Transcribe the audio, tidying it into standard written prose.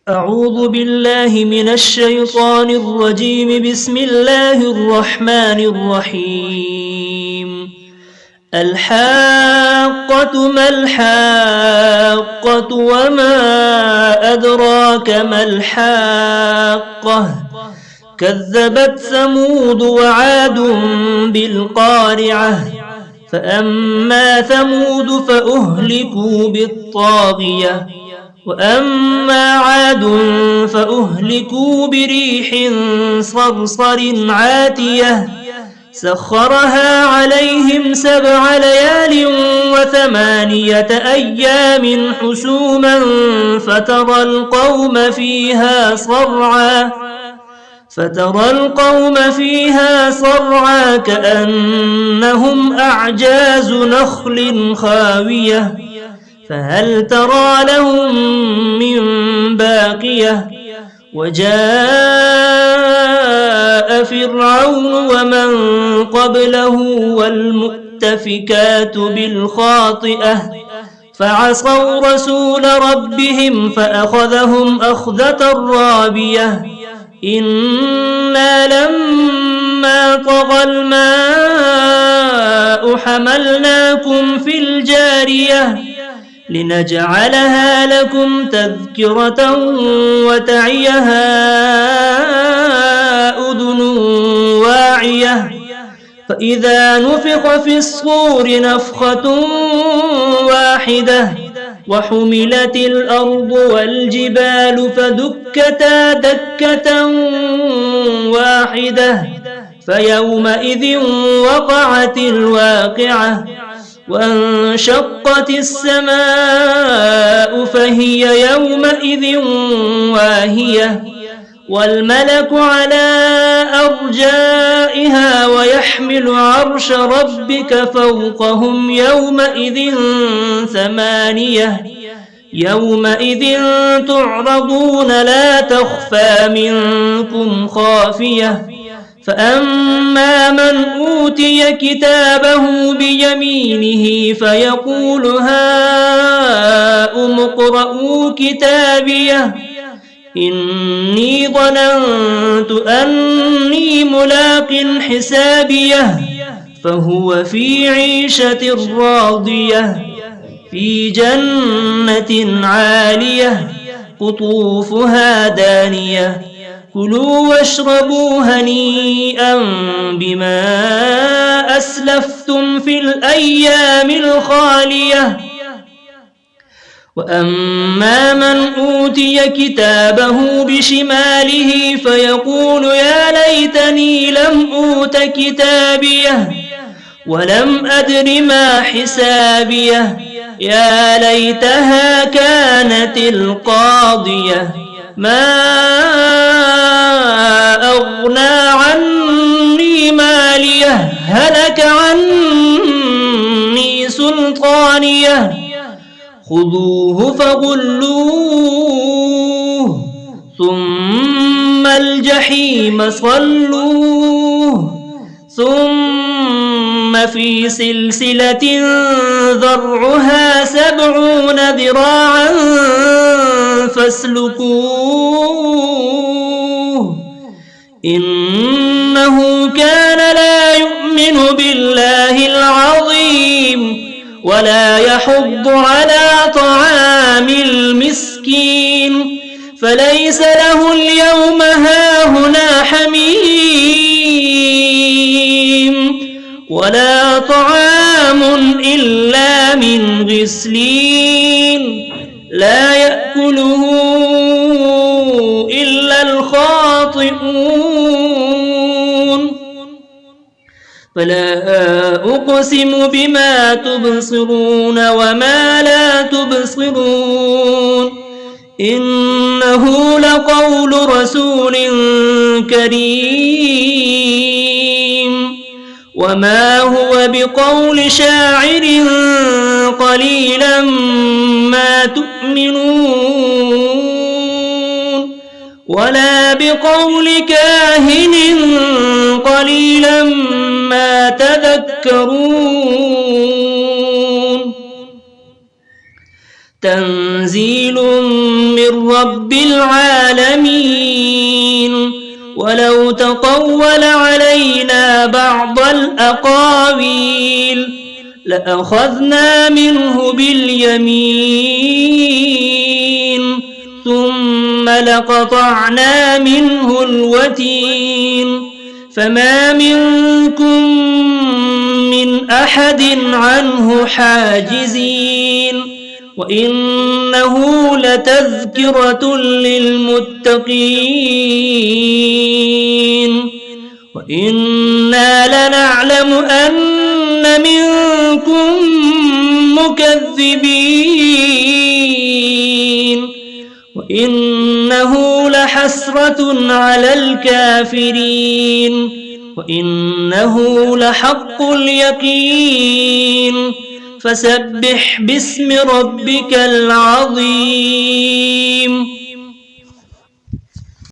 أعوذ بالله من الشيطان الرجيم. بسم الله الرحمن الرحيم. الحاقة ما الحاقة وما أدراك ما الحاقة. كذبت ثمود وعاد بالقارعة. فأما ثمود فأهلكوا بالطاغية وأما عاد فأهلكوا بريح صرصر عاتية سخرها عليهم 7 ليال و8 أيام حسوما فترى القوم فيها صرعا كأنهم أعجاز نخل خاوية فهل ترى لهم من باقية. وجاء فرعون ومن قبله والمؤتفكات بالخاطئة فعصوا رسول ربهم فأخذهم أخذة رابية. إنا لما طغى الماء حملناكم في الجارية لنجعلها لكم تذكرة وتعيها أذن واعية. فإذا نفخ في الصور نفخة واحدة وحملت الأرض والجبال فدكتا دكة واحدة فيومئذ وقعت الواقعة وانشقت السماء فهي يومئذ واهية والملك على أرجائها ويحمل عرش ربك فوقهم يومئذ 8. يومئذ تعرضون لا تخفى منكم خافية. فأما من أوتي كتابه بيمينه فيقول هاؤم اقرءوا كتابيه إني ظننت أني ملاق حسابيه فهو في عيشة راضية في جنة عالية قطوفها دانية. كلوا واشربوا هنيئا بما أسلفتم في الأيام الخالية. وأما من أوتي كتابه بشماله فيقول يا ليتني لم أوت كتابيه ولم أدر ما حسابيه يا ليتها كانت القاضية ما أغنى عني ماليه هلك عني سلطانيه خذوه فغلوه ثم الجحيم صلوه ثم في سلسلة ذرعها 70 ذراعا فاسلكوه إنه كان لا يؤمن بالله العظيم ولا يحض على طعام المسكين فليس له اليوم هاهنا حميم ولا طعام إلا من غسلين لا يأكله إلا الخاطئون. فلا أقسم بما تبصرون وما لا تبصرون إنه لقول رسول كريم وما هو بقول شاعر قليلا ما تؤمنون ولا بقول كاهن قليلا ما تذكرون. تنزيل من رب العالمين ولو تقول علينا بعض الأقاويل لأخذنا منه باليمين ثم لقطعنا منه الوتين فما منكم من أحد عنه حاجزين وإنه لتذكرة للمتقين وإنا لنعلم أن منكم مكذبين وإنه لحسرة على الكافرين وإنه لحق اليقين فسبح باسم ربك العظيم